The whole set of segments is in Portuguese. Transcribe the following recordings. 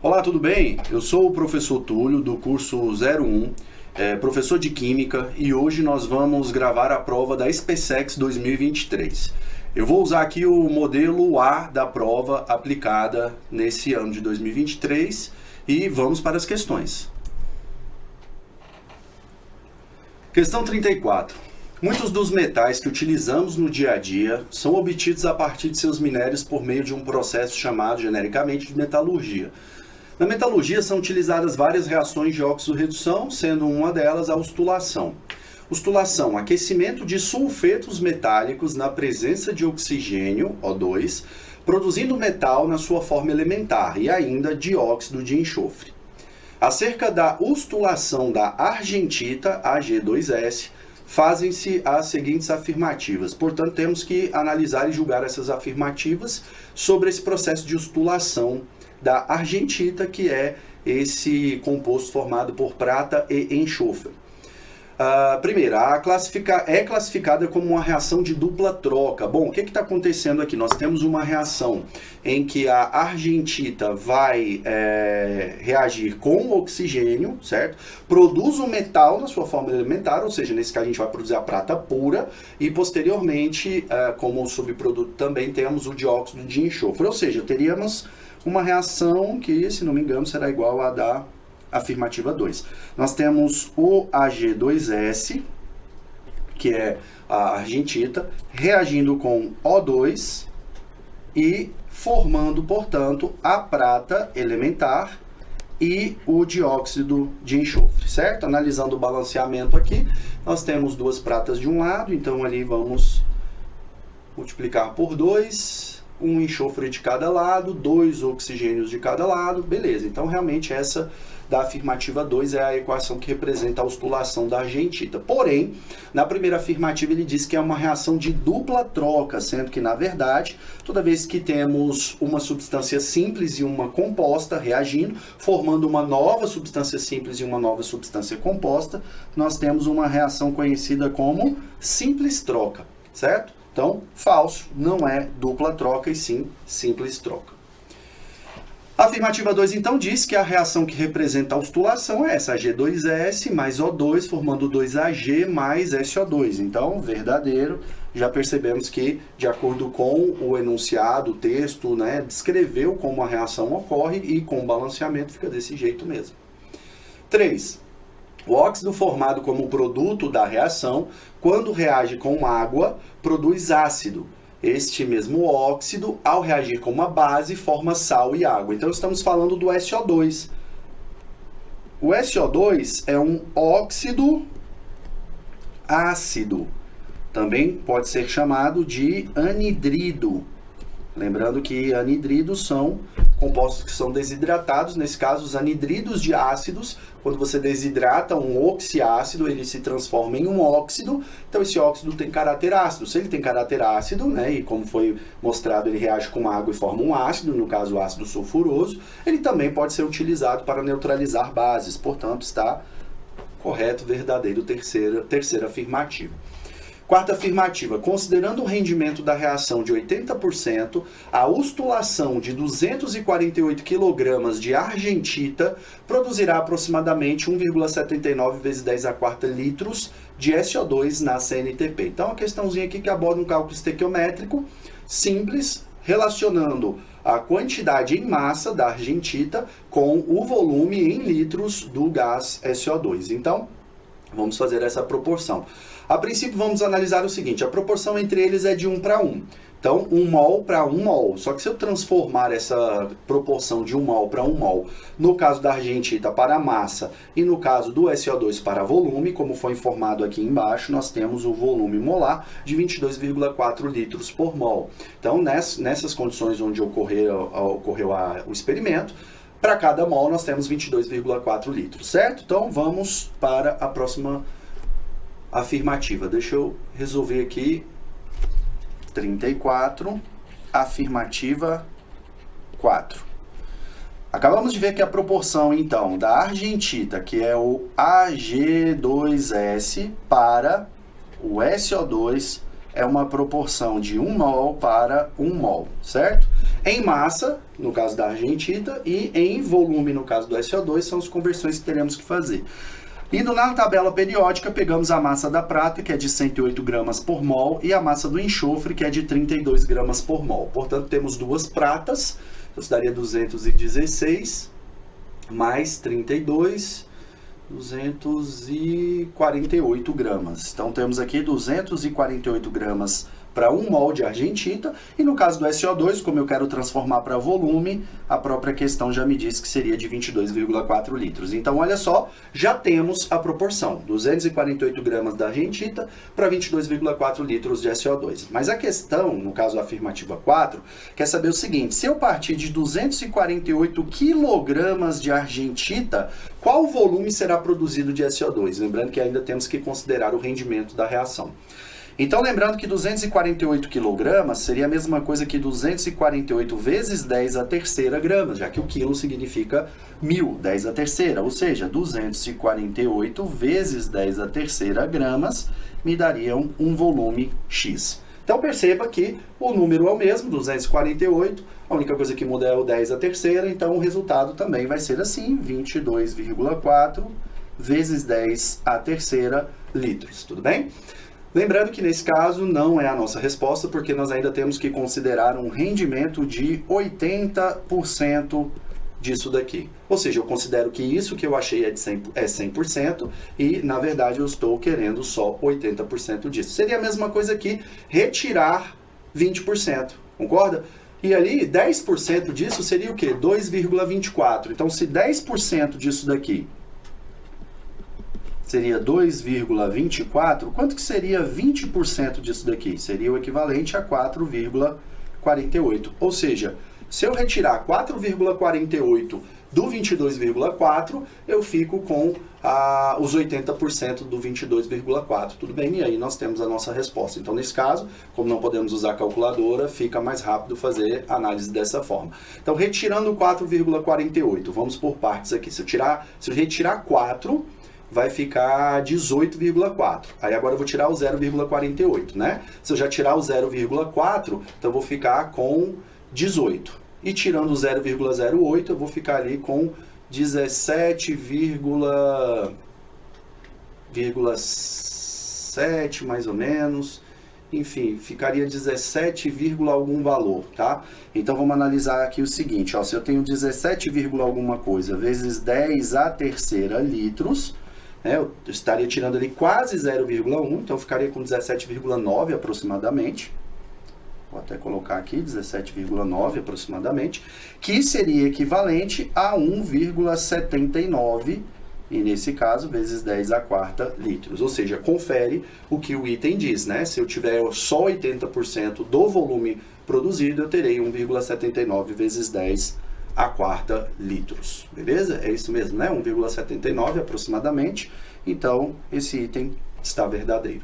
Olá, tudo bem? Eu sou o professor Túlio do curso 01, professor de Química, e hoje nós vamos gravar a prova da SpaceX 2023. Eu vou usar aqui o modelo A da prova aplicada nesse ano de 2023 e vamos para as questões. Questão 34. Muitos dos metais que utilizamos no dia a dia são obtidos a partir de seus minérios por meio de um processo chamado genericamente de metalurgia. Na metalurgia são utilizadas várias reações de óxido-redução, sendo uma delas a ustulação. Ustulação, aquecimento de sulfetos metálicos na presença de oxigênio, O2, produzindo metal na sua forma elementar e ainda dióxido de enxofre. Acerca da ustulação da argentita, Ag2S, fazem-se as seguintes afirmativas. Portanto, temos que analisar e julgar essas afirmativas sobre esse processo de ustulação da argentita, que é esse composto formado por prata e enxofre. Primeiro, é classificada como uma reação de dupla troca. Bom, o que está acontecendo aqui? Nós temos uma reação em que a argentita vai reagir com o oxigênio, certo? Produz o metal na sua forma elementar, ou seja, nesse caso a gente vai produzir a prata pura, e posteriormente, como subproduto também, temos o dióxido de enxofre, ou seja, teríamos uma reação que, se não me engano, será igual à da afirmativa 2. Nós temos o Ag2S, que é a argentita, reagindo com O2 e formando, portanto, a prata elementar e o dióxido de enxofre, certo? Analisando o balanceamento aqui, nós temos duas pratas de um lado, então ali vamos multiplicar por 2, um enxofre de cada lado, 2 oxigênios de cada lado, beleza. Então, realmente, essa da afirmativa 2 é a equação que representa a ustulação da argentita. Porém, na primeira afirmativa ele diz que é uma reação de dupla troca, sendo que, na verdade, toda vez que temos uma substância simples e uma composta reagindo, formando uma nova substância simples e uma nova substância composta, nós temos uma reação conhecida como simples troca, certo? Então, falso, não é dupla troca e sim simples troca. A afirmativa 2, então, diz que a reação que representa a ustulação é essa, Ag2S mais O2, formando 2Ag mais SO2. Então, verdadeiro, já percebemos que, de acordo com o enunciado, o texto, né, descreveu como a reação ocorre e com o balanceamento fica desse jeito mesmo. 3. O óxido formado como produto da reação, quando reage com água, produz ácido. Este mesmo óxido, ao reagir com uma base, forma sal e água. Então, estamos falando do SO2. O SO2 é um óxido ácido. Também pode ser chamado de anidrido. Lembrando que anidridos são compostos que são desidratados, nesse caso os anidridos de ácidos, quando você desidrata um oxiácido, ele se transforma em um óxido, então esse óxido tem caráter ácido. Se ele tem caráter ácido, né, e como foi mostrado, ele reage com água e forma um ácido, no caso o ácido sulfuroso, ele também pode ser utilizado para neutralizar bases, portanto está correto, verdadeiro, terceira afirmativa. Quarta afirmativa, considerando o rendimento da reação de 80%, a ustulação de 248 kg de argentita produzirá aproximadamente 1,79 vezes 10 a quarta litros de SO2 na CNTP. Então, uma questãozinha aqui que aborda um cálculo estequiométrico simples, relacionando a quantidade em massa da argentita com o volume em litros do gás SO2. Então, vamos fazer essa proporção. A princípio, vamos analisar o seguinte, a proporção entre eles é de 1 para 1. Então, 1 mol para 1 mol. Só que se eu transformar essa proporção de 1 mol para 1 mol, no caso da argentita para massa e no caso do SO2 para volume, como foi informado aqui embaixo, nós temos o volume molar de 22,4 litros por mol. Então, nessas condições onde ocorreu o experimento, para cada mol nós temos 22,4 litros, certo? Então, vamos para a próxima afirmativa. Deixa eu resolver aqui. 34, afirmativa 4. Acabamos de ver que a proporção, então, da argentita, que é o Ag2S, para o SO2 é uma proporção de 1 mol para 1 mol, certo? Em massa, no caso da argentita, e em volume, no caso do SO2, são as conversões que teremos que fazer. Indo na tabela periódica, pegamos a massa da prata, que é de 108 gramas por mol, e a massa do enxofre, que é de 32 gramas por mol. Portanto, temos duas pratas, isso daria 216 mais 32, 248 gramas. Então, temos aqui 248 gramas para 1 mol de argentita, e no caso do SO2, como eu quero transformar para volume, a própria questão já me disse que seria de 22,4 litros. Então, olha só, já temos a proporção, 248 gramas da argentita para 22,4 litros de SO2. Mas a questão, no caso da afirmativa 4, quer saber o seguinte: se eu partir de 248 quilogramas de argentita, qual volume será produzido de SO2? Lembrando que ainda temos que considerar o rendimento da reação. Então, lembrando que 248 kg seria a mesma coisa que 248 vezes 10 a terceira gramas, já que o quilo significa 1000, 10 a terceira, ou seja, 248 vezes 10 a terceira gramas me dariam um volume X. Então, perceba que o número é o mesmo, 248, a única coisa que muda é o 10 a terceira, então o resultado também vai ser assim, 22,4 vezes 10 a terceira litros, tudo bem? Lembrando que nesse caso não é a nossa resposta, porque nós ainda temos que considerar um rendimento de 80% disso daqui. Ou seja, eu considero que isso que eu achei é 100% e, na verdade, eu estou querendo só 80% disso. Seria a mesma coisa que retirar 20%, concorda? E ali, 10% disso seria o quê? 2,24. Então, se 10% disso daqui seria 2,24, quanto que seria 20% disso daqui? Seria o equivalente a 4,48. Ou seja, se eu retirar 4,48 do 22,4, eu fico com os 80% do 22,4. Tudo bem? E aí nós temos a nossa resposta. Então, nesse caso, como não podemos usar a calculadora, fica mais rápido fazer a análise dessa forma. Então, retirando 4,48, vamos por partes aqui. Se eu retirar 4, vai ficar 18,4. Aí agora eu vou tirar o 0,48, né? Se eu já tirar o 0,4, então eu vou ficar com 18. E tirando o 0,08, eu vou ficar ali com 17,7 mais ou menos. Enfim, ficaria 17, algum valor, tá? Então vamos analisar aqui o seguinte, ó, se eu tenho 17, alguma coisa vezes 10 a terceira litros, eu estaria tirando ali quase 0,1, então eu ficaria com 17,9 aproximadamente. Vou até colocar aqui 17,9 aproximadamente, que seria equivalente a 1,79, e nesse caso, vezes 10 a quarta litros. Ou seja, confere o que o item diz, né? Se eu tiver só 80% do volume produzido, eu terei 1,79 vezes 10 a quarta litros, beleza? É isso mesmo, né? 1,79 aproximadamente. Então, esse item está verdadeiro.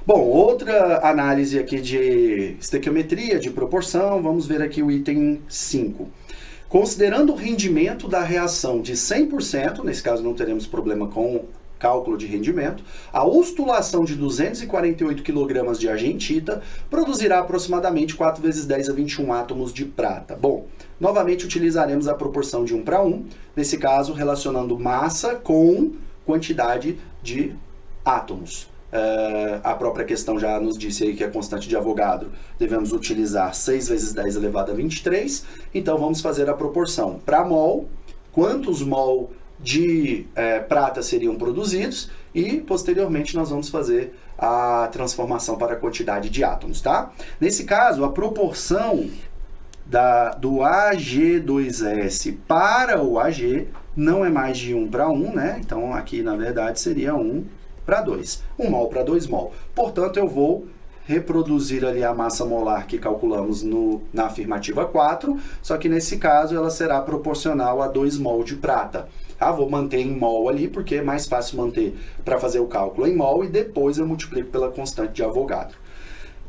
Bom, outra análise aqui de estequiometria, de proporção, vamos ver aqui o item 5. Considerando o rendimento da reação de 100%, nesse caso não teremos problema com cálculo de rendimento, a ostulação de 248 kg de argentita produzirá aproximadamente 4 vezes 10 a 21 átomos de prata. Bom, novamente utilizaremos a proporção de 1 para 1, nesse caso relacionando massa com quantidade de átomos. A própria questão já nos disse aí que a constante de Avogadro devemos utilizar 6 vezes 10 elevado a 23, então vamos fazer a proporção para mol, quantos mol de prata seriam produzidos, e posteriormente nós vamos fazer a transformação para a quantidade de átomos, tá? Nesse caso, a proporção do Ag2S para o Ag não é mais de 1 para 1, né? Então aqui na verdade seria 1 para 2. 1 mol para 2 mol. Portanto, eu vou reproduzir ali a massa molar que calculamos na afirmativa 4, só que nesse caso ela será proporcional a 2 mol de prata. Vou manter em mol ali, porque é mais fácil manter para fazer o cálculo em mol, e depois eu multiplico pela constante de Avogadro.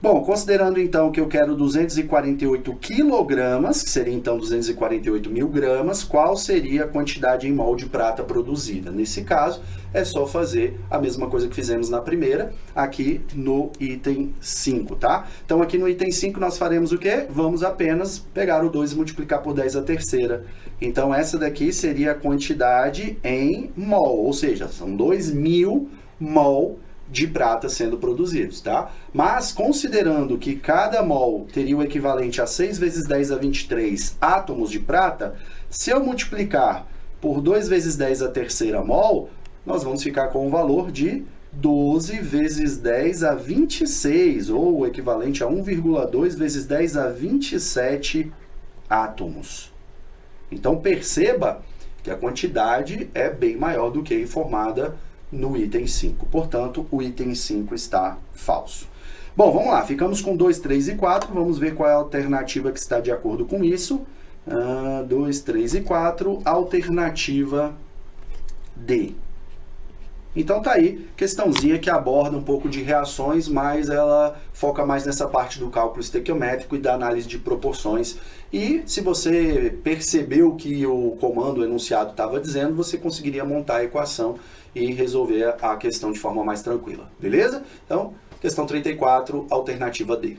Bom, considerando então que eu quero 248 quilogramas, que seria então 248 mil gramas, qual seria a quantidade em mol de prata produzida? Nesse caso, é só fazer a mesma coisa que fizemos na primeira, aqui no item 5, tá? Então aqui no item 5 nós faremos o quê? Vamos apenas pegar o 2 e multiplicar por 10 a terceira. Então essa daqui seria a quantidade em mol, ou seja, são 2.000 mol de prata sendo produzidos, tá? Mas, considerando que cada mol teria o equivalente a 6 vezes 10 a 23 átomos de prata, se eu multiplicar por 2 vezes 10 a terceira mol, nós vamos ficar com o valor de 12 vezes 10 a 26, ou o equivalente a 1,2 vezes 10 a 27 átomos. Então, perceba que a quantidade é bem maior do que a informada no item 5. Portanto, o item 5 está falso. Bom, vamos lá. Ficamos com 2, 3 e 4. Vamos ver qual é a alternativa que está de acordo com isso. 2, 3 e 4. Alternativa D. Então tá aí, questãozinha que aborda um pouco de reações, mas ela foca mais nessa parte do cálculo estequiométrico e da análise de proporções. E se você percebeu que o comando, o enunciado estava dizendo, você conseguiria montar a equação e resolver a questão de forma mais tranquila, beleza? Então, questão 34, alternativa D.